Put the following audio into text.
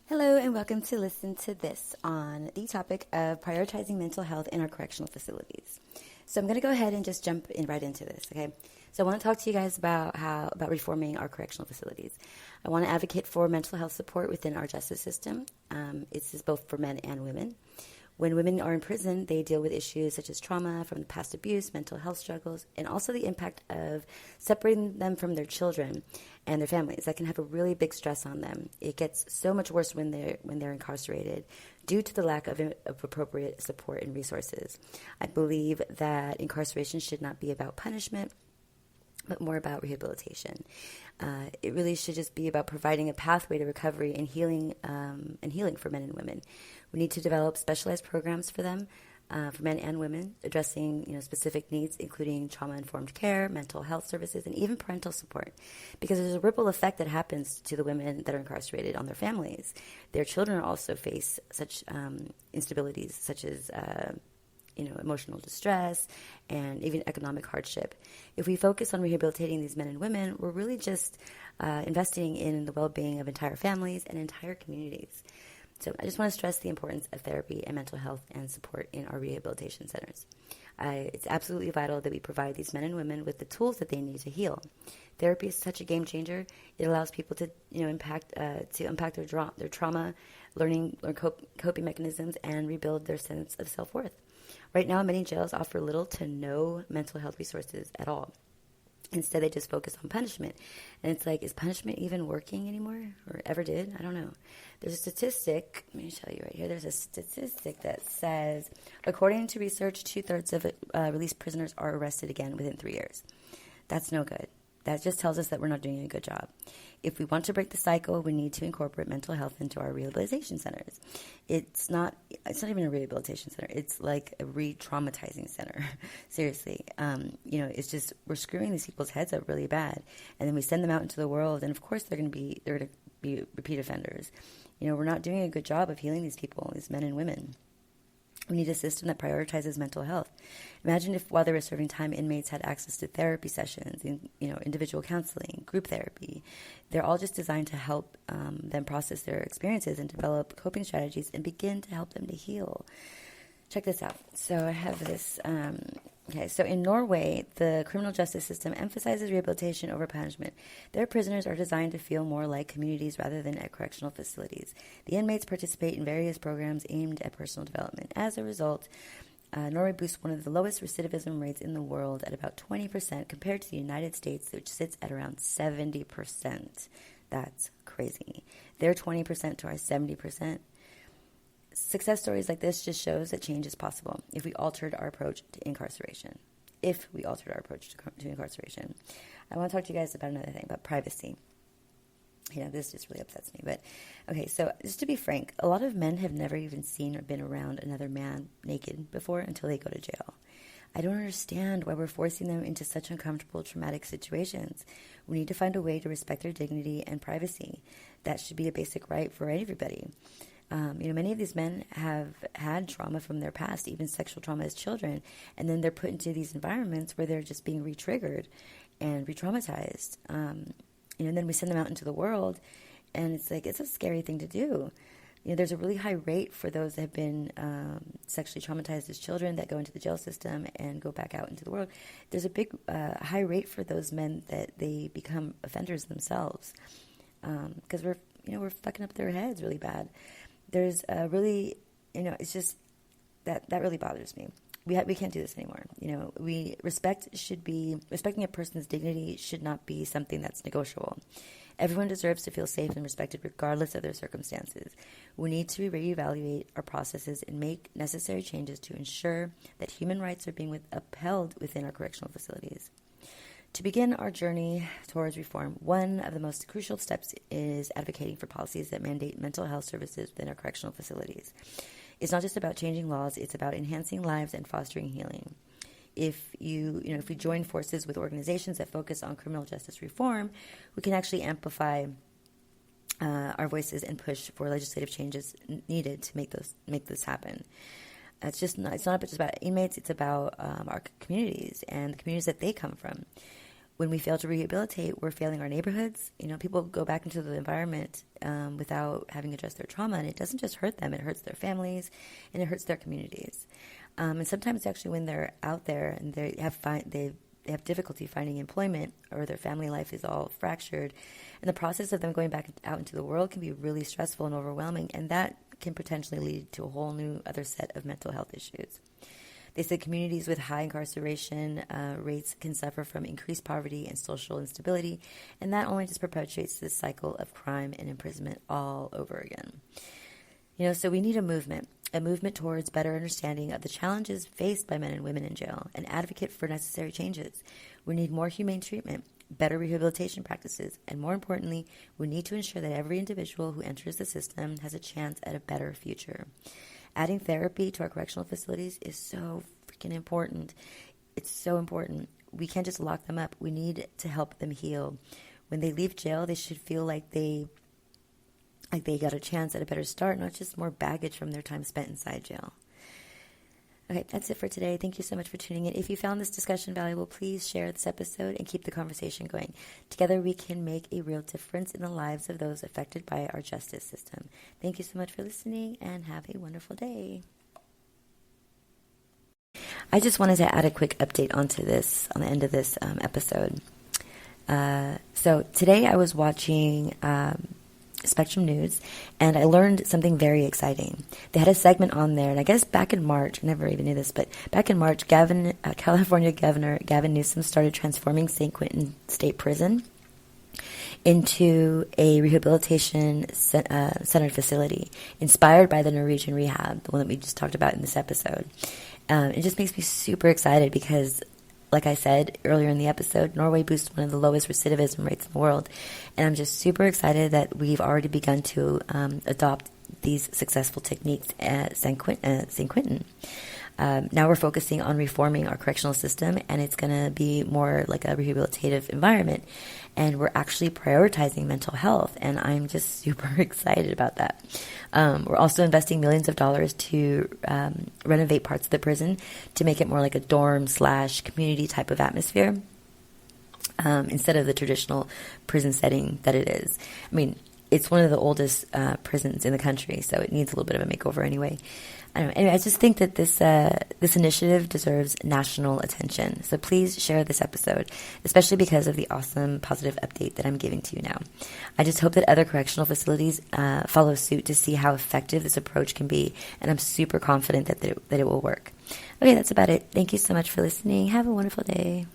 Hello and welcome to Listen to This on the topic of prioritizing mental health in our correctional facilities. So I'm going to go ahead and just jump right into this, okay? So I want to talk to you guys about reforming our correctional facilities. I want to advocate for mental health support within our justice system. It's both for men and women. When women are in prison, they deal with issues such as trauma from the past abuse, mental health struggles, and also the impact of separating them from their children and their families. That can have a really big stress on them. It gets so much worse when they're incarcerated due to the lack of appropriate support and resources. I believe that incarceration should not be about punishment, but more about rehabilitation. It really should just be about providing a pathway to recovery and healing for men and women. We need to develop specialized programs for them, for men and women, addressing specific needs, including trauma-informed care, mental health services, and even parental support. Because there's a ripple effect that happens to the women that are incarcerated on their families. Their children also face such instabilities, such as emotional distress, and even economic hardship. If we focus on rehabilitating these men and women, we're really just investing in the well-being of entire families and entire communities. So I just want to stress the importance of therapy and mental health and support in our rehabilitation centers. It's absolutely vital that we provide these men and women with the tools that they need to heal. Therapy is such a game changer. It allows people to unpack their trauma, learn coping mechanisms, and rebuild their sense of self-worth. Right now, many jails offer little to no mental health resources at all. Instead, they just focus on punishment. And it's like, is punishment even working anymore? Or ever did? I don't know. There's a statistic, let me show you right here. There's a statistic that says, according to research, 2/3 of released prisoners are arrested again within 3 years. That's no good. That just tells us that we're not doing a good job. If we want to break the cycle, we need to incorporate mental health into our rehabilitation centers. It's not even a rehabilitation center. It's like a re-traumatizing center. Seriously. It's just, we're screwing these people's heads up really bad. And then we send them out into the world, and of course they're going to be repeat offenders. We're not doing a good job of healing these people, these men and women. We need a system that prioritizes mental health. Imagine if while they were serving time, inmates had access to therapy sessions, individual counseling, group therapy. They're all just designed to help them process their experiences and develop coping strategies and begin to help them to heal. Check this out. So I have this. So in Norway, the criminal justice system emphasizes rehabilitation over punishment. Their prisoners are designed to feel more like communities rather than at correctional facilities. The inmates participate in various programs aimed at personal development. As a result, Norway boasts one of the lowest recidivism rates in the world at about 20% compared to the United States, which sits at around 70%. That's crazy. Their 20% to our 70%. Success stories like this just shows that change is possible if we altered our approach to incarceration. I want to talk to you guys about another thing, about privacy. This just really upsets me. But, okay, so just to be frank, a lot of men have never even seen or been around another man naked before until they go to jail. I don't understand why we're forcing them into such uncomfortable, traumatic situations. We need to find a way to respect their dignity and privacy. That should be a basic right for everybody. Many of these men have had trauma from their past, even sexual trauma as children, and then they're put into these environments where they're just being re-triggered and re-traumatized. And then we send them out into the world, and it's like, it's a scary thing to do. There's a really high rate for those that have been sexually traumatized as children that go into the jail system and go back out into the world. There's a big high rate for those men that they become offenders themselves because we're fucking up their heads really bad. There's a really, it's just that really bothers me. We can't do this anymore. Respecting a person's dignity should not be something that's negotiable. Everyone deserves to feel safe and respected regardless of their circumstances. We need to reevaluate our processes and make necessary changes to ensure that human rights are being upheld within our correctional facilities. To begin our journey towards reform, one of the most crucial steps is advocating for policies that mandate mental health services within our correctional facilities. It's not just about changing laws, it's about enhancing lives and fostering healing. If we join forces with organizations that focus on criminal justice reform, we can actually amplify our voices and push for legislative changes needed to make this happen. It's not just about inmates, it's about our communities and the communities that they come from. When we fail to rehabilitate, we're failing our neighborhoods. People go back into the environment without having addressed their trauma, and it doesn't just hurt them, it hurts their families, and it hurts their communities. And sometimes actually when they're out there and they have difficulty finding employment, or their family life is all fractured, and the process of them going back out into the world can be really stressful and overwhelming, and that can potentially lead to a whole new other set of mental health issues. They said communities with high incarceration rates can suffer from increased poverty and social instability, and that only just perpetuates this cycle of crime and imprisonment all over again. So we need a movement towards better understanding of the challenges faced by men and women in jail, and advocate for necessary changes. We need more humane treatment, better rehabilitation practices, and more importantly, we need to ensure that every individual who enters the system has a chance at a better future. Adding therapy to our correctional facilities is so freaking important. It's so important. We can't just lock them up. We need to help them heal. When they leave jail, they should feel like they got a chance at a better start, not just more baggage from their time spent inside jail. Okay, that's it for today. Thank you so much for tuning in. If you found this discussion valuable, please share this episode and keep the conversation going. Together, we can make a real difference in the lives of those affected by our justice system. Thank you so much for listening, and have a wonderful day. I just wanted to add a quick update onto this on the end of this episode. So today I was watching Spectrum News, and I learned something very exciting. They had a segment on there, and I guess back in March, I never even knew this, but back in March, California Governor Gavin Newsom started transforming St. Quentin State Prison into a rehabilitation centered facility, inspired by the Norwegian rehab, the one that we just talked about in this episode. It just makes me super excited because, like I said earlier in the episode, Norway boasts one of the lowest recidivism rates in the world. And I'm just super excited that we've already begun to adopt these successful techniques at St. Quentin. Now we're focusing on reforming our correctional system, and it's going to be more like a rehabilitative environment. And we're actually prioritizing mental health, and I'm just super excited about that. We're also investing millions of dollars to renovate parts of the prison to make it more like a dorm/community type of atmosphere, instead of the traditional prison setting that it is. I mean, it's one of the oldest prisons in the country, so it needs a little bit of a makeover anyway. I don't know. Anyway, I just think that this initiative deserves national attention. So please share this episode, especially because of the awesome positive update that I'm giving to you now. I just hope that other correctional facilities follow suit to see how effective this approach can be, and I'm super confident that it will work. Okay, that's about it. Thank you so much for listening. Have a wonderful day.